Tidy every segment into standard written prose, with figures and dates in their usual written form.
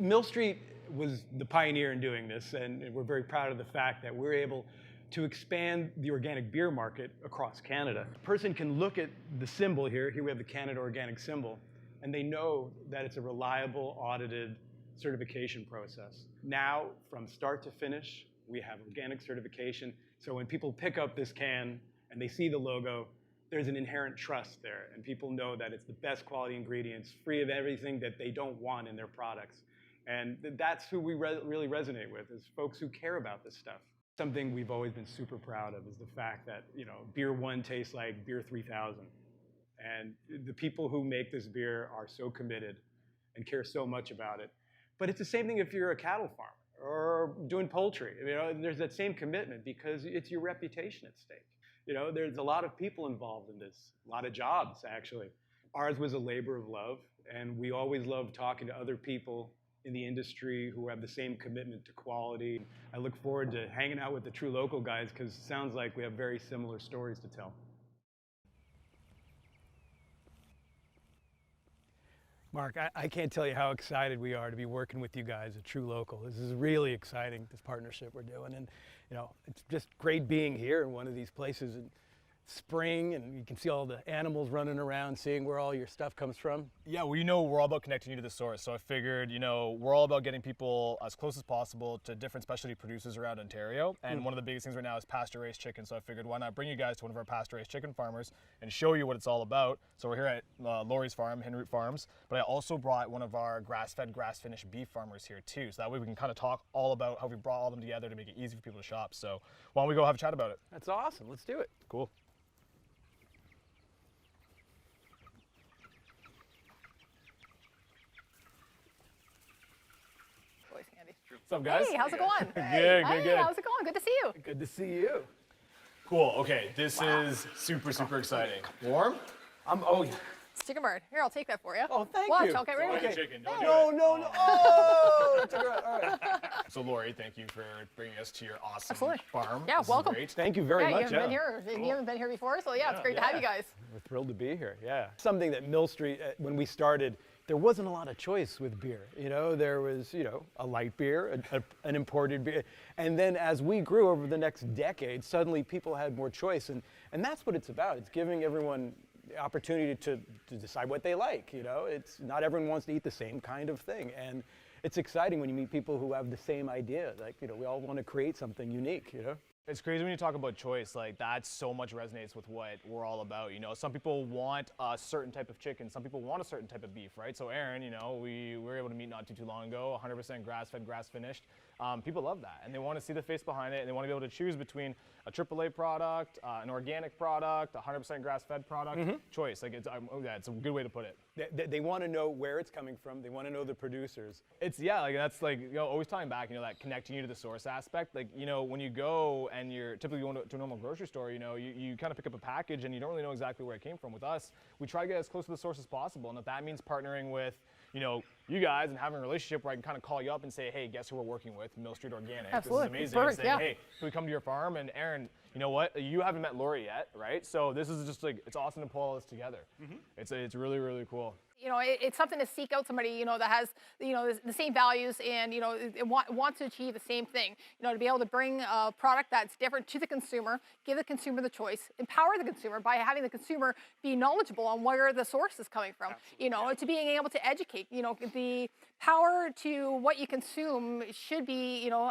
Mill Street was the pioneer in doing this, and we're very proud of the fact that we're able to expand the organic beer market across Canada. A person can look at the symbol here. Here we have the Canada Organic symbol, and they know that it's a reliable, audited certification process. Now, from start to finish, we have organic certification. So when people pick up this can and they see the logo, there's an inherent trust there, and people know that it's the best quality ingredients, free of everything that they don't want in their products. And that's who we really resonate with, is folks who care about this stuff. Something we've always been super proud of is the fact that, you know, beer 1 tastes like beer 3000. And the people who make this beer are so committed and care so much about it. But it's the same thing if you're a cattle farmer or doing poultry. You know, there's that same commitment because it's your reputation at stake. You know, there's a lot of people involved in this, a lot of jobs, actually. Ours was a labor of love, and we always love talking to other people in the industry who have the same commitment to quality. I look forward to hanging out with the TruLocal guys because it sounds like we have very similar stories to tell. Mark, I can't tell you how excited we are to be working with you guys at TruLocal. This is really exciting, this partnership we're doing. And you know, it's just great being here in one of these places in spring, and you can see all the animals running around, seeing where all your stuff comes from. Yeah, well, you know, we're all about connecting you to the source. So I figured, you know, we're all about getting people as close as possible to different specialty producers around Ontario. And one of the biggest things right now is pasture-raised chicken. So I figured, why not bring you guys to one of our pasture-raised chicken farmers and show you what it's all about. So we're here at Lori's farm, Hidden Root Farms. But I also brought one of our grass-fed, grass-finished beef farmers here too. So that way we can kind of talk all about how we brought all of them together to make it easy for people to shop. So why don't we go have a chat about it? That's awesome. Let's do it. Cool. What's up, guys? Hey, how's it going? Good, Hey, good. how's it going? Good to see you. Good to see you. Cool, okay, this is super exciting. Warm? Oh, yeah. It's chicken bird. Here, I'll take that for you. Oh, thank Watch, you. I'll get rid of Okay. it. Chicken, don't No, do it. no, no. Oh, that's all right. All right. So Lori, thank you for bringing us to your awesome Absolutely. farm. Yeah, This is welcome. great. Thank you very Yeah, much. you haven't been here. You haven't been here before, so yeah, it's great to have you guys. We're thrilled to be here, yeah. Something that Mill Street, when we started, there wasn't a lot of choice with beer. You know, there was, you know, a light beer, an imported beer. And then as we grew over the next decade, suddenly people had more choice. And that's what it's about. It's giving everyone the opportunity to decide what they like, you know. It's not everyone wants to eat the same kind of thing. And it's exciting when you meet people who have the same idea. Like, you know, we all want to create something unique, you know. It's crazy when you talk about choice, like that so much resonates with what we're all about, you know. Some people want a certain type of chicken, some people want a certain type of beef, right? So Aaron, you know, we were able to meet not too long ago, 100% grass-fed, grass-finished. People love that, and they want to see the face behind it, and they want to be able to choose between a AAA product, an organic product, a 100% grass-fed product. Choice, like it's a good way to put it. They want to know where it's coming from. They want to know the producers. It's, yeah, like that's like, you know, always tying back, you know, that connecting you to the source aspect. Like, you know, when you go and you're typically going to a normal grocery store, you know, you kind of pick up a package and you don't really know exactly where it came from. With us, we try to get as close to the source as possible. And if that means partnering with, you know, you guys and having a relationship where I can kind of call you up and say, hey, guess who we're working with? Mill Street Organic. Absolutely. This is amazing. Perfect, And saying, yeah. hey, can we come to your farm? And Aaron, you know what? You haven't met Lori yet, right? So this is just like, it's awesome to pull all this together. It's really cool. You know, it's something to seek out somebody, you know, that has, you know, the same values and, you know, wants to achieve the same thing. You know, to be able to bring a product that's different to the consumer, give the consumer the choice, empower the consumer by having the consumer be knowledgeable on where the source is coming from. Absolutely. You know, to being able to educate, you know, the power to what you consume should be, you know,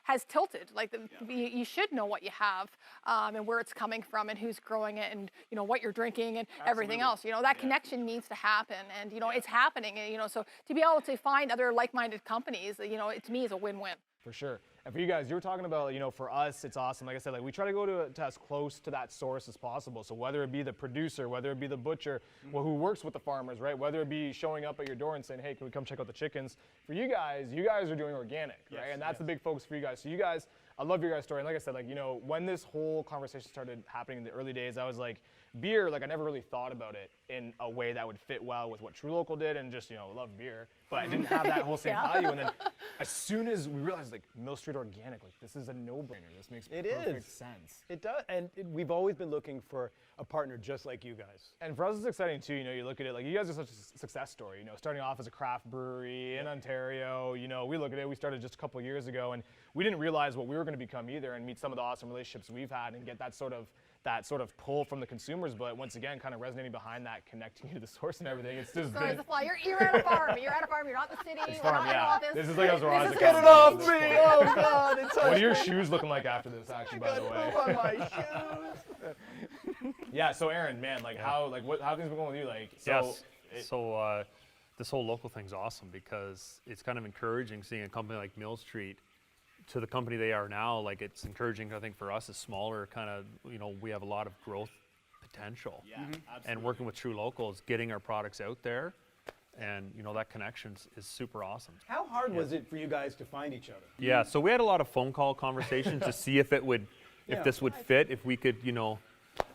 has tilted. Like you should know what you have and where it's coming from and who's growing it and, you know, what you're drinking and everything else. You know, that connection needs to happen. And, you know, it's happening, and, you know, so to be able to find other like-minded companies, you know, to me is a win-win. For sure. And for you guys, you were talking about, you know, for us, it's awesome. Like I said, like we try to go to as close to that source as possible. So whether it be the producer, whether it be the butcher, well, who works with the farmers, right? Whether it be showing up at your door and saying, hey, can we come check out the chickens? For you guys are doing organic, right? And that's the big focus for you guys. So you guys, I love your guys' story. And like I said, like, you know, when this whole conversation started happening in the early days, I was like, beer, like I never really thought about it in a way that would fit well with what TruLocal did and just, you know, love beer. But I didn't have that whole same value. And then as soon as we realized like Mill Street Organic, like this is a no-brainer. This makes perfect sense. It does, and we've always been looking for a partner just like you guys. And for us, it's exciting too. You know, you look at it like you guys are such a success story. You know, starting off as a craft brewery in Ontario. You know, we look at it. We started just a couple of years ago, and we didn't realize what we were going to become either, and meet some of the awesome relationships we've had, and get that sort of pull from the consumers. But once again, kind of resonating behind that, connecting you to the source and everything. It's just Sorry, the fly. You're at a farm. You're at a farm. You're not in the city. It's We're farm, not in yeah. office. This is like I was where I was. Get it off me! Oh God! It's What are your shoes looking like after this? Actually, by the way. on my shoes. Yeah. So Aaron, man, like how have things been going with you? Like so. Yes. This whole local thing's awesome because it's kind of encouraging seeing a company like Mill Street to the company they are now. Like it's encouraging, I think, for us as smaller kind of, you know, we have a lot of growth potential. Yeah, absolutely. And working with TruLocal is getting our products out there, and you know that connection is super awesome. How hard was it for you guys to find each other? Yeah, so we had a lot of phone call conversations to see if this would fit, if we could, you know,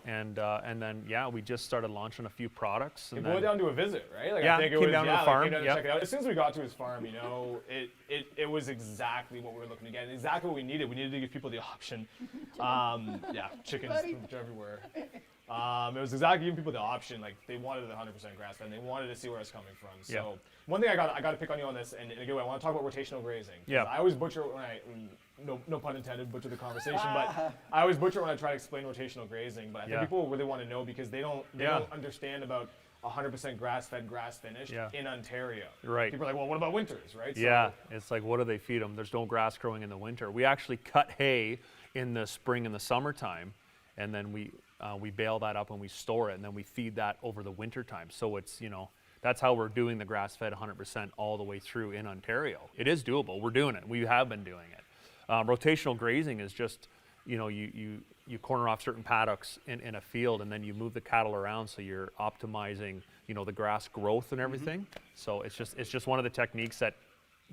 and then we just started launching a few products. And It boiled down to a visit, right? Like Yeah, I think it came was down to the farm, came down to yep. check it out. As soon as we got to his farm, you know, it was exactly what we were looking to get, and exactly what we needed. We needed to give people the option. Chickens everywhere. It was exactly giving people the option. Like they wanted the 100% grass fed, and they wanted to see where it's coming from. So Yeah. one thing I got to pick on you on this, and again, I want to talk about rotational grazing. 'Cause Yeah. I always butcher when no pun intended, butcher the conversation, but I always butcher when I try to explain rotational grazing. But I think Yeah. people really want to know because they don't understand about 100% grass-fed, grass-finished in Ontario. Right. People are like, well, what about winters, right? Yeah, it's like, what do they feed them? There's no grass growing in the winter. We actually cut hay in the spring and the summertime, and then we bale that up and we store it, and then we feed that over the winter time. So it's, you know, that's how we're doing the grass-fed 100% all the way through in Ontario. It is doable. We're doing it. We have been doing it. Rotational grazing is just, you know, you corner off certain paddocks in a field, and then you move the cattle around, so you're optimizing, you know, the grass growth and everything. So it's just one of the techniques that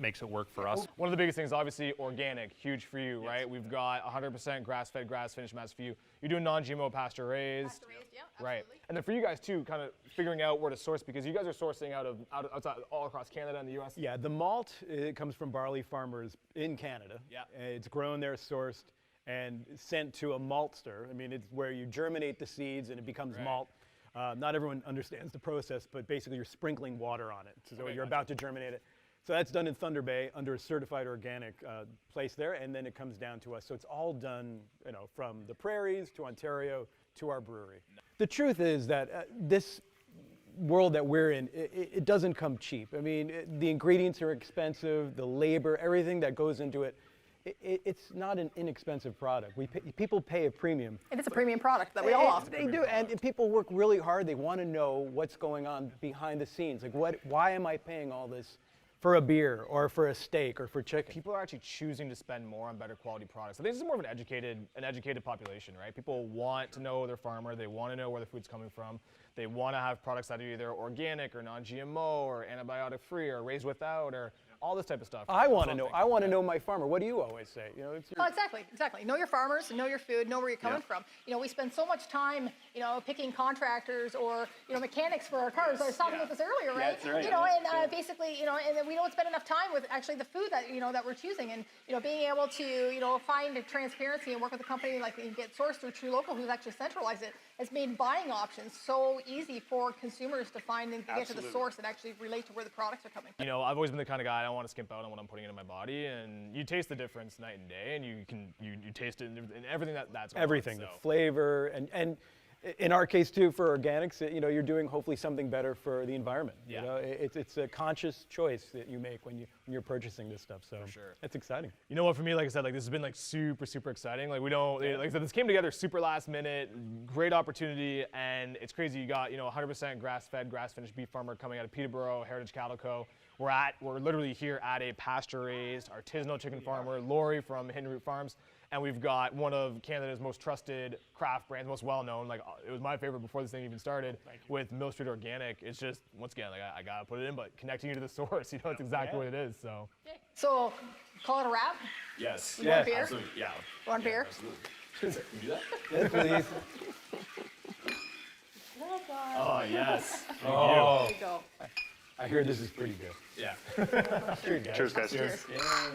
makes it work for us. One of the biggest things, obviously, organic, huge for you, right? We've got 100% grass-fed, grass-finished mats for you. You're doing non-GMO, pasture-raised. Yeah, Right. absolutely. And then for you guys, too, kind of figuring out where to source, because you guys are sourcing outside all across Canada and the U.S. Yeah, the malt it comes from barley farmers in Canada. Yeah. It's grown there, sourced, and sent to a maltster. I mean, it's where you germinate the seeds and it becomes malt. Not everyone understands the process, but basically you're sprinkling water on it. So Okay, you're about to germinate it. So that's done in Thunder Bay under a certified organic place there, and then it comes down to us. So it's all done, you know, from the prairies to Ontario to our brewery. The truth is that this world that we're in, it doesn't come cheap. I mean, the ingredients are expensive, the labor, everything that goes into it. It's not an inexpensive product. People pay a premium. And it's a premium product that we all offer. They do, and people work really hard. They want to know what's going on behind the scenes. Like, why am I paying all this for a beer or for a steak or for chicken? People are actually choosing to spend more on better quality products. I think this is more of an educated population, right? People want to know their farmer. They want to know where the food's coming from. They want to have products that are either organic or non-GMO or antibiotic-free or raised without or all this type of stuff. I want to know. I want to know my farmer. What do you always say? You know, it's your, Oh, exactly. Know your farmers, know your food, know where you're coming from. You know, we spend so much time, you know, picking contractors or, you know, mechanics for our cars. I was talking about this earlier, right? that's right. You know, and basically, you know, and then we don't spend enough time with actually the food that, you know, that we're choosing. And, you know, being able to, you know, find transparency and work with a company like you get sourced through TruLocal, who's actually centralized it, has made buying options so easy for consumers to find and get to the source and actually relate to where the products are coming from. You know, I've always been the kind of guy I don't want to skimp out on what I'm putting into my body, and you taste the difference night and day, and you taste it in everything that's going everything, on, the so. flavor, and in our case too, for organics, you know, you're doing hopefully something better for the environment. Yeah. You know, it's a conscious choice that you make when you're purchasing this stuff. So sure. that's exciting. You know what, for me, like I said, like this has been like super exciting. Like we don't, like I said, this came together super last minute, great opportunity, and it's crazy. You got, you know, 100% grass-fed, grass-finished beef farmer coming out of Peterborough, Heritage Cattle Co. We're literally here at a pasture-raised artisanal chicken farmer, Lori from Hidden Root Farms, and we've got one of Canada's most trusted craft brands, most well-known. Like it was my favorite before this thing even started. With Mill Street Organic. It's just, once again, like I gotta put it in, but connecting you to the source, you know, it's exactly what it is. So. So, call it a wrap? Yes. You want beer? Absolutely. Yeah. Want beer? Absolutely. Can you do that? Yes, please. Oh, yes. There you go. I hear this is pretty good. Yeah. Cheers, guys. Cheers, guys. Cheers. Yeah.